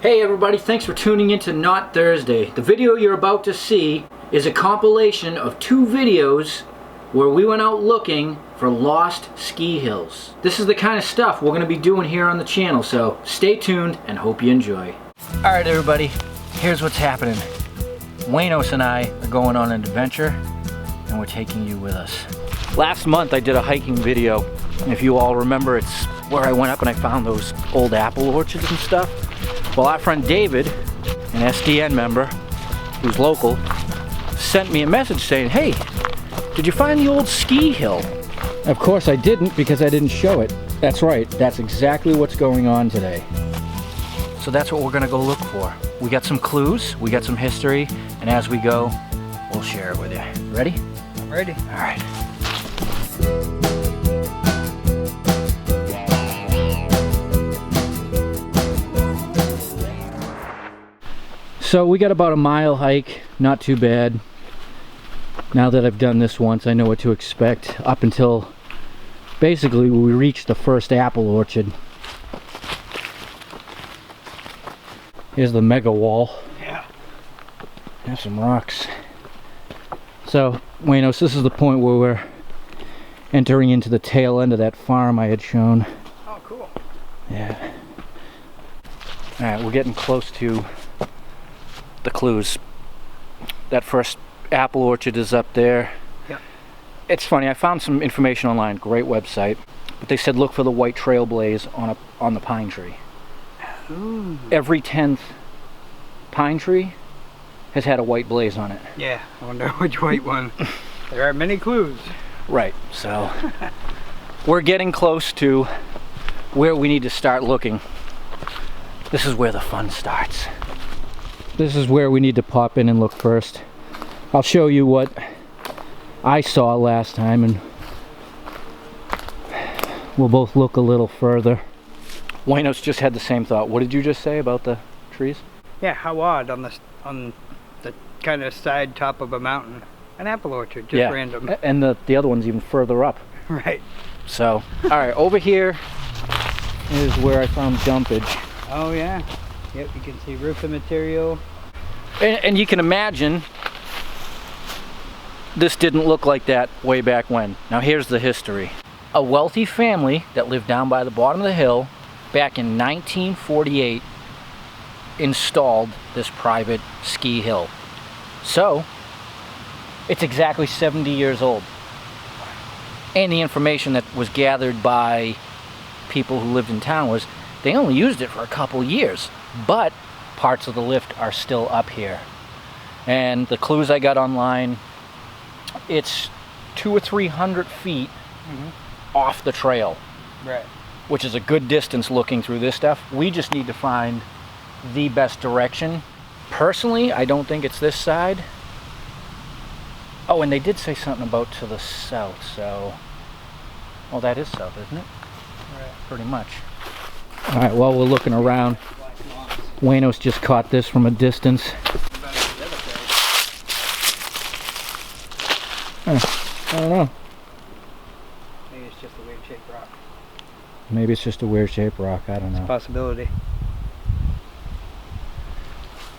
Hey everybody, thanks for tuning in to Not Thursday. The video you're about to see is a compilation of 2 videos where we went out looking for lost ski hills. This is the kind of stuff we're going to be doing here on the channel, so stay tuned and hope you enjoy. Alright everybody, here's what's happening. Waynos and I are going on an adventure and we're taking you with us. Last month I did a hiking video, and if you all remember, it's where I went up and I found those old apple orchards and stuff. Well, our friend David, an SDN member who's local, sent me a message saying, hey, did you find the old ski hill? Of course I didn't, because I didn't show it. That's right, that's exactly what's going on today. So that's what we're gonna go look for. We got some clues, we got some history, and as we go, we'll share it with you. Ready? I'm ready. All right. So we got about a mile hike, not too bad. Now that I've done this once, I know what to expect up until basically we reach the first apple orchard. Here's the mega wall. Yeah. There's some rocks. So, Waynos, this is the point where we're entering into the tail end of that farm I had shown. Oh, cool. Yeah. Alright, we're getting close to the clues. That first apple orchard is up there. Yep. It's funny, I found some information online, great website, but they said look for the white trail blaze on the pine tree. Ooh. Every 10th pine tree has had a white blaze on it. Yeah, I wonder which white one. There are many clues. Right, so we're getting close to where we need to start looking. This is where the fun starts. This is where we need to pop in and look first. I'll show you what I saw last time and we'll both look a little further. Waynos just had the same thought. What did you just say about the trees? Yeah, how odd on the kind of side top of a mountain. An apple orchard, just random. And the other one's even further up. Right. So, alright, over here is where I found dumpage. Oh yeah. Yep, you can see roofing material. And you can imagine this didn't look like that way back when. Now here's the history. A wealthy family that lived down by the bottom of the hill back in 1948 installed this private ski hill. So it's exactly 70 years old. And the information that was gathered by people who lived in town was they only used it for a couple years, but parts of the lift are still up here. And the clues I got online, it's 200 or 300 feet off the trail. Right. Which is a good distance looking through this stuff. We just need to find the best direction. Personally, I don't think it's this side. Oh, and they did say something about to the south, so... Well, that is south, isn't it? Right. Pretty much. Alright, while we're looking around, Waynos just caught this from a distance. I don't know. Maybe it's just a weird shaped rock. Maybe it's just a weird shaped rock, I don't know. Possibility.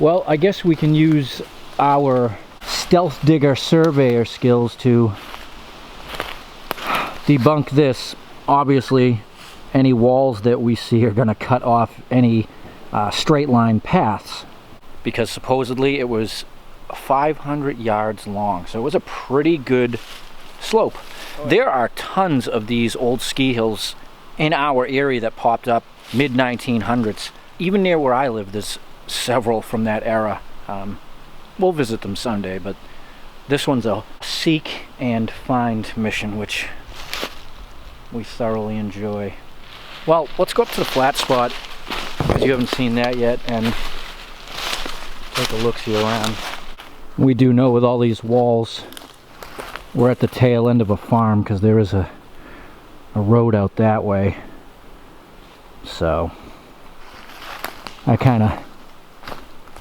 Well, I guess we can use our stealth digger surveyor skills to debunk this. Obviously, any walls that we see are going to cut off any straight line paths, because supposedly it was 500 yards long, so it was a pretty good slope. Oh, yeah. There are tons of these old ski hills in our area that popped up mid-1900s. Even near where I live, there's several from that era. We'll visit them someday, but this one's a seek and find mission, which we thoroughly enjoy. Well, let's go up to the flat spot, because you haven't seen that yet, and take a look-see around. We do know with all these walls, we're at the tail end of a farm, because there is a road out that way. So, that kind of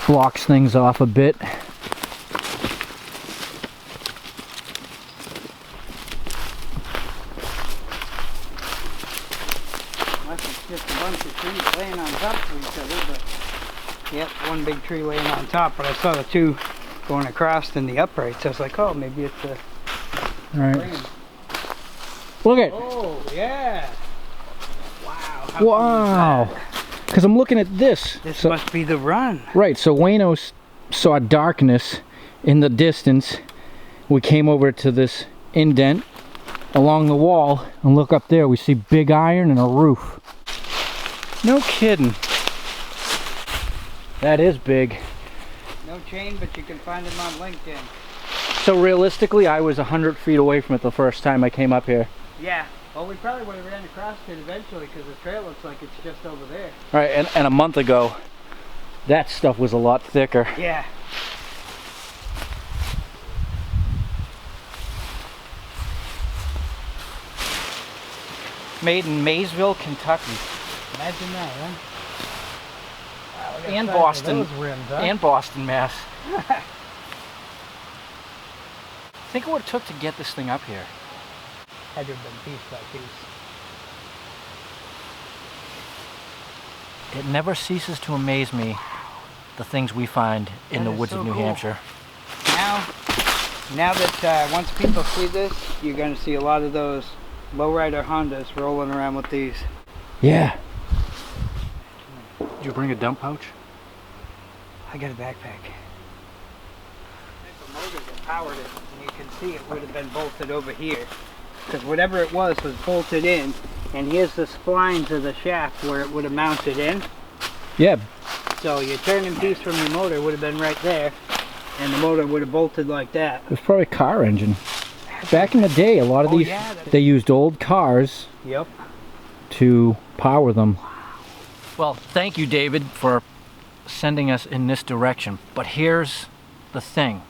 blocks things off a bit. Unless it's just a bunch of trees laying on top of each other, but Yep, one big tree laying on top, but I saw the two going across in the uprights. I was like, oh, maybe it's a Right. Look at. Oh, yeah. Wow. How cool Wow. is that? Because I'm looking at this. This must be the run. Right, so Wayno saw darkness in the distance. We came over to this indent along the wall, and look up there, we see big iron and a roof. No kidding. That is big. No chain, but you can find him on LinkedIn. So realistically, I was 100 feet away from it the first time I came up here. Yeah. Well, we probably would have ran across it eventually because the trail looks like it's just over there. Right, and a month ago, that stuff was a lot thicker. Yeah. Made in Maysville, Kentucky. Imagine that, huh? Wow, look at And the size of Boston. those rims, huh? And Boston, Mass. Think of what it took to get this thing up here. Had to have been piece by piece. It never ceases to amaze me, the things we find in That the is woods so of New cool. Hampshire. Now that once people see this, you're going to see a lot of those lowrider Hondas rolling around with these. Yeah. Did you bring a dump pouch? I got a backpack. If a motor that powered it, and you can see it would have been bolted over here. Because whatever it was bolted in, and here's the splines of the shaft where it would have mounted in. Yeah. So your turning piece from your motor would have been right there, and the motor would have bolted like that. It was probably a car engine. Back in the day, a lot of Oh, these, yeah, they used old cars Yep. to power them. Well, thank you, David, for sending us in this direction. But here's the thing.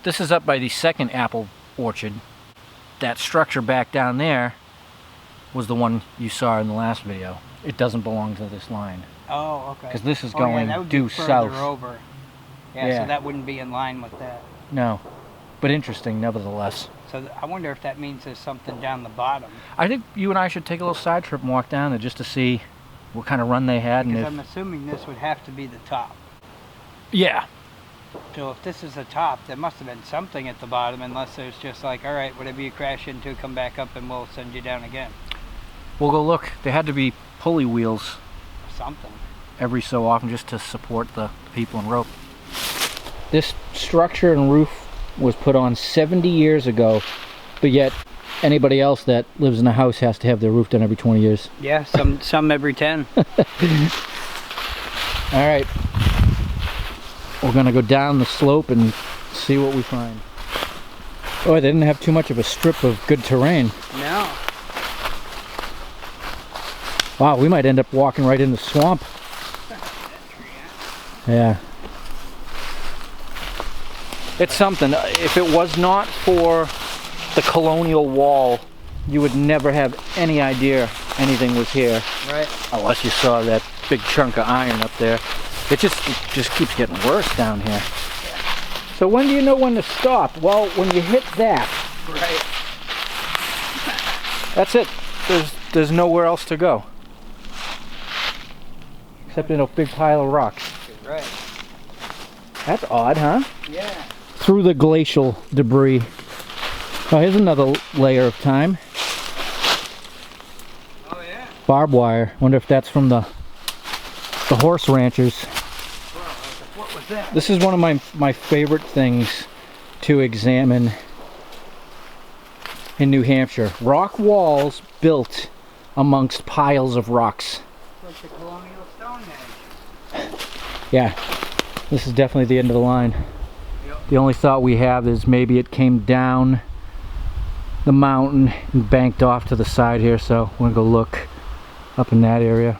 This is up by the second apple orchard. That structure back down there was the one you saw in the last video. It doesn't belong to this line. Oh, okay. Because this is Oh, going that would be due further south. over. Yeah, Yeah. so that wouldn't be in line with that. No. But interesting, nevertheless. So I wonder if that means there's something down the bottom. I think you and I should take a little side trip and walk down there just to see what kind of run they had. Because And I'm assuming this would have to be the top. yeah. So if this is the top, there must have been something at the bottom, unless there's just like, all right, whatever you crash into, come back up and we'll send you down again. We'll go look. There had to be pulley wheels Or something. every so often just to support the people and rope. This structure and roof was put on 70 years ago, but yet anybody else that lives in a house has to have their roof done every 20 years. Yeah, some every 10. All right. We're gonna go down the slope and see what we find. Oh, they didn't have too much of a strip of good terrain. No. Wow, we might end up walking right in the swamp. Yeah. It's something. If it was not for the colonial wall, you would never have any idea anything was here. Right. Unless you saw that big chunk of iron up there. It just keeps getting worse down here. So when do you know when to stop? Well, when you hit that. Right. That's it. There's nowhere else to go. Except in a big pile of rocks. Right. That's odd, huh? Yeah. Through the glacial debris. Oh, here's another layer of time. Oh yeah. Barbed wire. Wonder if that's from the horse ranchers. What was that? This is one of my favorite things to examine in New Hampshire. Rock walls built amongst piles of rocks. Like the colonial Stonehenge. Yeah, this is definitely the end of the line. Yep. The only thought we have is maybe it came down the mountain and banked off to the side here, so we're gonna go look up in that area.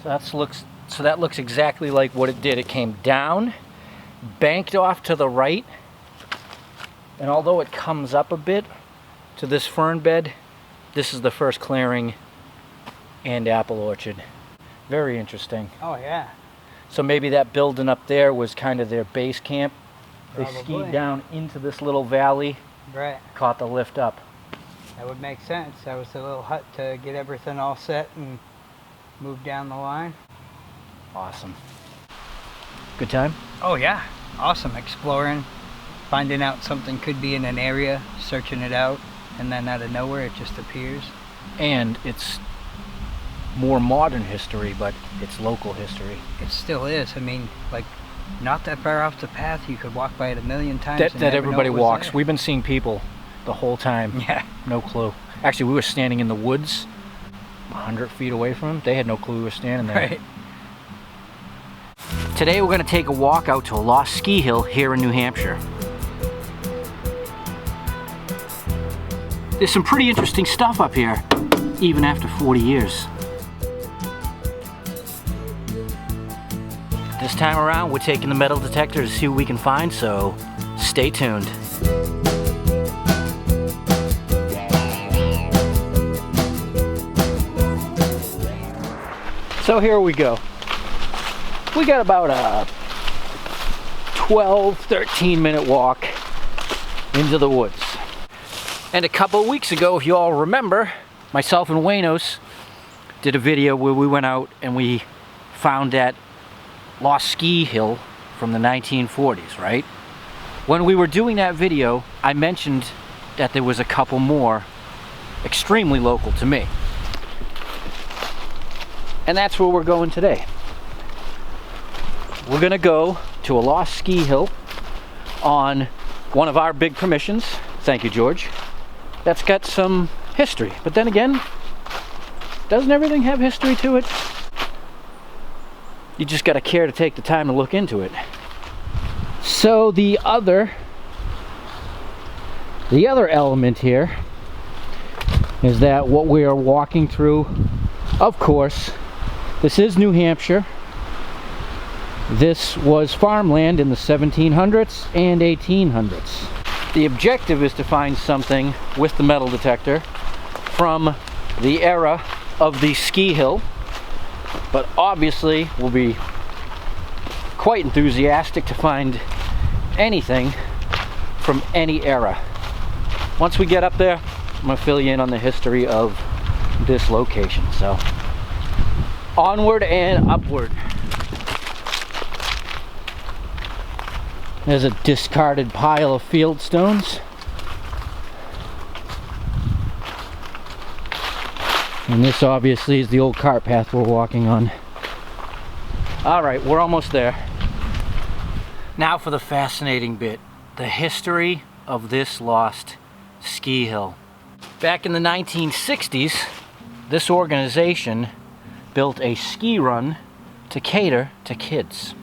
So that looks exactly like what it did. It came down, banked off to the right, and although it comes up a bit to this fern bed, this is the first clearing and apple orchard. Very interesting. Oh yeah. So maybe that building up there was kind of their base camp. They Probably. skied down into this little valley, Right. caught the lift up. That would make sense. That was a little hut to get everything all set and move down the line. Awesome. Good time? Oh yeah, awesome. Exploring, finding out something could be in an area, searching it out, and then out of nowhere it just appears. And it's more modern history, but it's local history. It still is. I mean, like, not that far off the path, you could walk by it a million times. That everybody walks. There. We've been seeing people the whole time. Yeah. No clue. Actually, we were standing in the woods 100 feet away from them. They had no clue we were standing there. Right. Today we're going to take a walk out to a lost ski hill here in New Hampshire. There's some pretty interesting stuff up here, even after 40 years. This time around, we're taking the metal detector to see what we can find, so stay tuned. So here we go. We got about a 12, 13 minute walk into the woods. And a couple of weeks ago, if you all remember, myself and Waynos did a video where we went out and we found that lost ski hill from the 1940s, right? When we were doing that video, I mentioned that there was a couple more extremely local to me. And that's where we're going today. We're gonna go to a lost ski hill on one of our big permissions, thank you George, that's got some history. But then again, doesn't everything have history to it? You just gotta care to take the time to look into it. So the other element here is that what we are walking through, of course, this is New Hampshire. This was farmland in the 1700s and 1800s. The objective is to find something with the metal detector from the era of the ski hill, but obviously we'll be quite enthusiastic to find anything from any era. Once we get up there, I'm going to fill you in on the history of this location. So, onward and upward. There's a discarded pile of field stones. And this obviously is the old cart path we're walking on. Alright, we're almost there. Now for the fascinating bit, the history of this lost ski hill. Back in the 1960s, this organization built a ski run to cater to kids.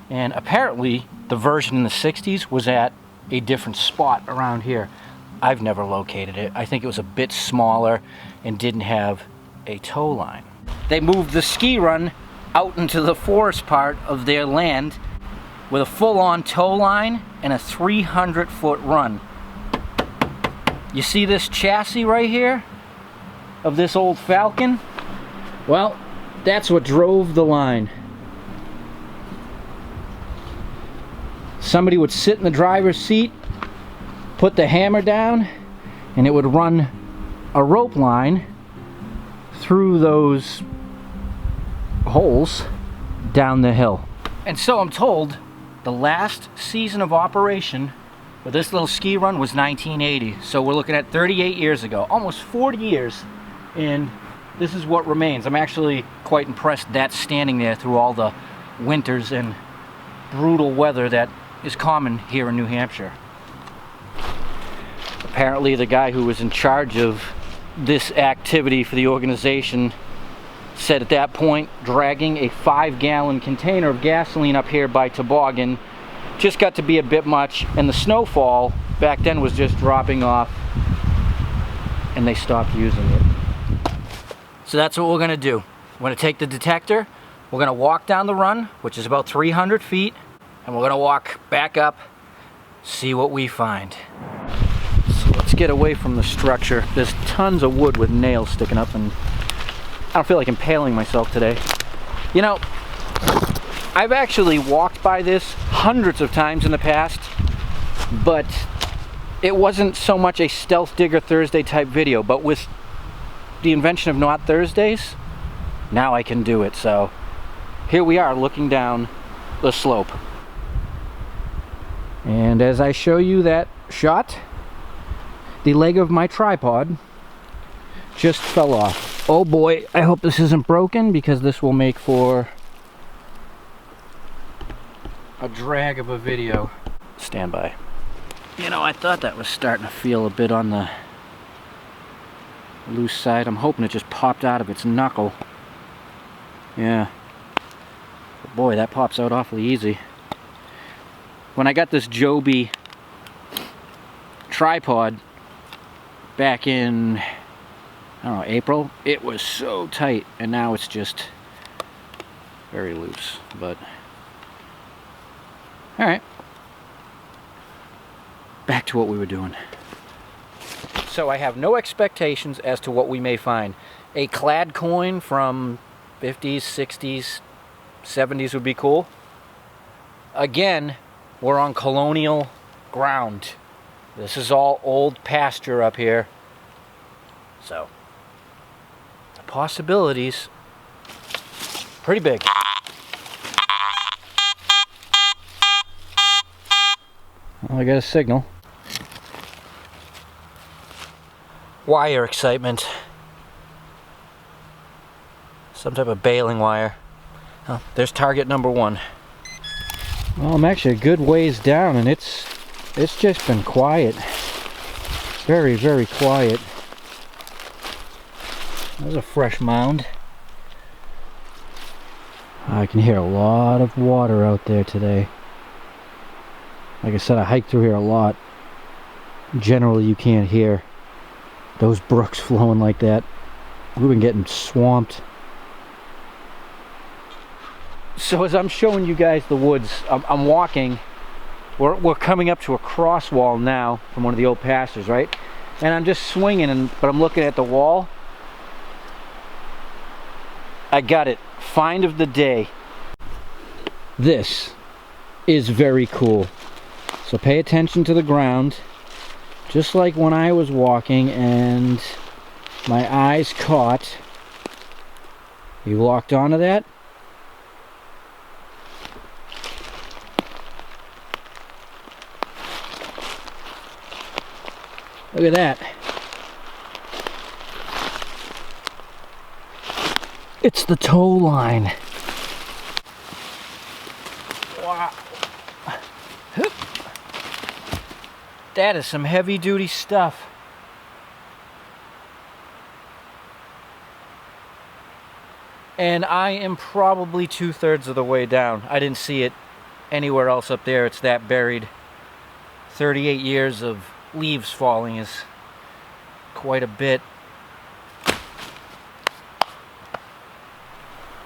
And apparently the version in the 60s was at a different spot around here. I've never located it. I think it was a bit smaller and didn't have a tow line. They moved the ski run out into the forest part of their land with a full-on tow line and a 300-foot run. You see this chassis right here of this old Falcon? Well, that's what drove the line. Somebody would sit in the driver's seat, put the hammer down, and it would run a rope line through those holes down the hill. And so I'm told the last season of operation for this little ski run was 1980. So we're looking at 38 years ago, almost 40 years, and this is what remains. I'm actually quite impressed that's standing there through all the winters and brutal weather that is common here in New Hampshire. Apparently the guy who was in charge of this activity for the organization said at that point dragging a 5-gallon container of gasoline up here by toboggan just got to be a bit much, and the snowfall back then was just dropping off and they stopped using it. So that's what we're gonna do. We're gonna take the detector, we're gonna walk down the run, which is about 300 feet, and we're gonna walk back up, see what we find. So let's get away from the structure. There's tons of wood with nails sticking up, and I don't feel like impaling myself today. You know, I've actually walked by this hundreds of times in the past, but it wasn't so much a Stealth Digger Thursday type video, but with the invention of Not Thursdays, now I can do it. So here we are looking down the slope. And as I show you that shot, the leg of my tripod just fell off. Oh boy, I hope this isn't broken, because this will make for a drag of a video. Stand by. You know, I thought that was starting to feel a bit on the loose side. I'm hoping it just popped out of its knuckle. Yeah. But boy, that pops out awfully easy. When I got this Joby tripod back in, I don't know, April, it was so tight, and now it's just very loose. But all right, back to what we were doing. So I have no expectations as to what we may find. A clad coin from 50s, 60s, 70s would be cool. Again, we're on colonial ground. This is all old pasture up here. So, the possibilities, pretty big. Well, I got a signal. Wire excitement. Some type of baling wire. Oh, there's target number 1. Well, I'm actually a good ways down, and it's just been quiet. Very, very quiet. There's a fresh mound. I can hear a lot of water out there today. Like I said, I hike through here a lot. Generally, you can't hear those brooks flowing like that. We've been getting swamped. So as I'm showing you guys the woods, I'm walking. We're coming up to a cross wall now from one of the old pastures, right? And I'm just swinging, but I'm looking at the wall. I got it. Find of the day. This is very cool. So pay attention to the ground. Just like when I was walking and my eyes caught. You locked onto that? Look at that. It's the tow line. Wow. That is some heavy duty stuff. And I am probably 2/3 of the way down. I didn't see it anywhere else up there. It's that buried. 38 years of leaves falling is quite a bit.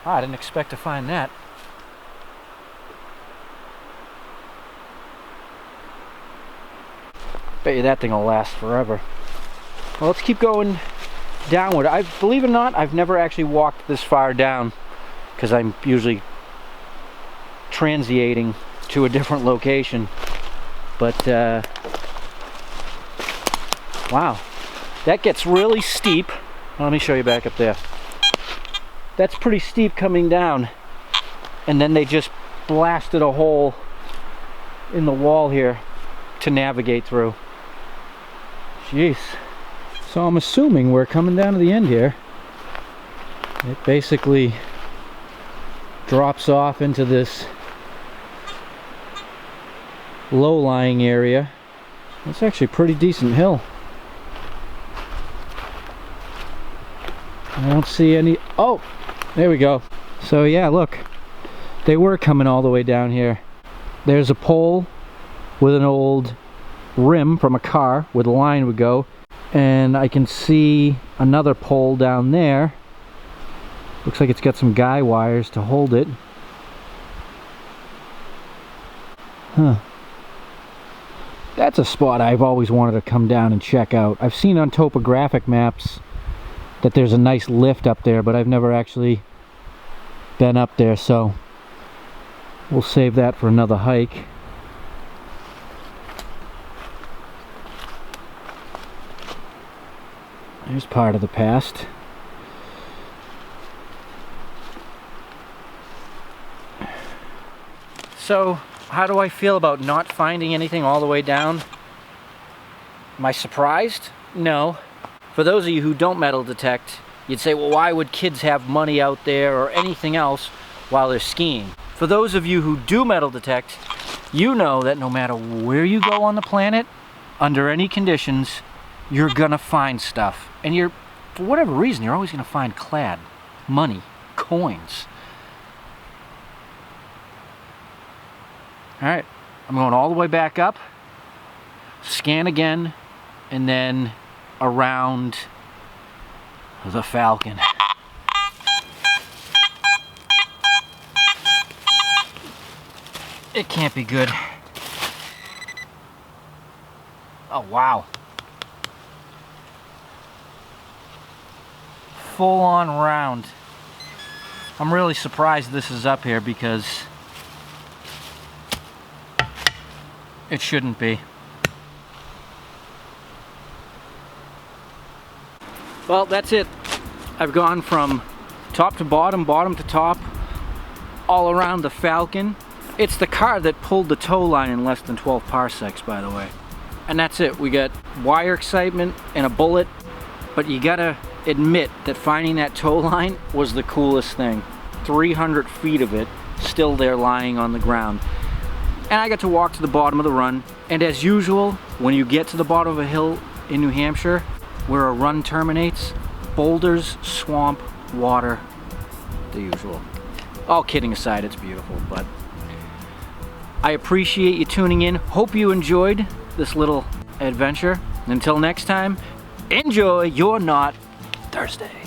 I didn't expect to find that. Bet you that thing will last forever. Well, let's keep going downward. Believe it or not, I've never actually walked this far down, because I'm usually transiating to a different location. But wow, that gets really steep. Let me show you back up there. That's pretty steep coming down, and then they just blasted a hole in the wall here to navigate through. Jeez. So I'm assuming we're coming down to the end here. It basically drops off into this low-lying area. It's actually a pretty decent hill. I don't see any... Oh! There we go. So yeah, look. They were coming all the way down here. There's a pole with an old rim from a car where the line would go. And I can see another pole down there. Looks like it's got some guy wires to hold it. Huh. That's a spot I've always wanted to come down and check out. I've seen on topographic maps that there's a nice lift up there, but I've never actually been up there, so we'll save that for another hike. There's part of the past. So, how do I feel about not finding anything all the way down? Am I surprised? No. For those of you who don't metal detect, you'd say, well, why would kids have money out there or anything else while they're skiing? For those of you who do metal detect, you know that no matter where you go on the planet, under any conditions, you're gonna find stuff. And for whatever reason, you're always gonna find clad, money, coins. All right, I'm going all the way back up, scan again, and then around the Falcon. It can't be good. Oh, wow. Full on round. I'm really surprised this is up here because it shouldn't be. Well, that's it. I've gone from top to bottom, bottom to top, all around the Falcon. It's the car that pulled the tow line in less than 12 parsecs, by the way. And that's it. We got wire excitement and a bullet, but you gotta admit that finding that tow line was the coolest thing. 300 feet of it still there lying on the ground. And I got to walk to the bottom of the run. And as usual, when you get to the bottom of a hill in New Hampshire, where a run terminates, boulders, swamp, water, the usual. All kidding aside, it's beautiful, but I appreciate you tuning in. Hope you enjoyed this little adventure. Until next time, enjoy your Not Thursday.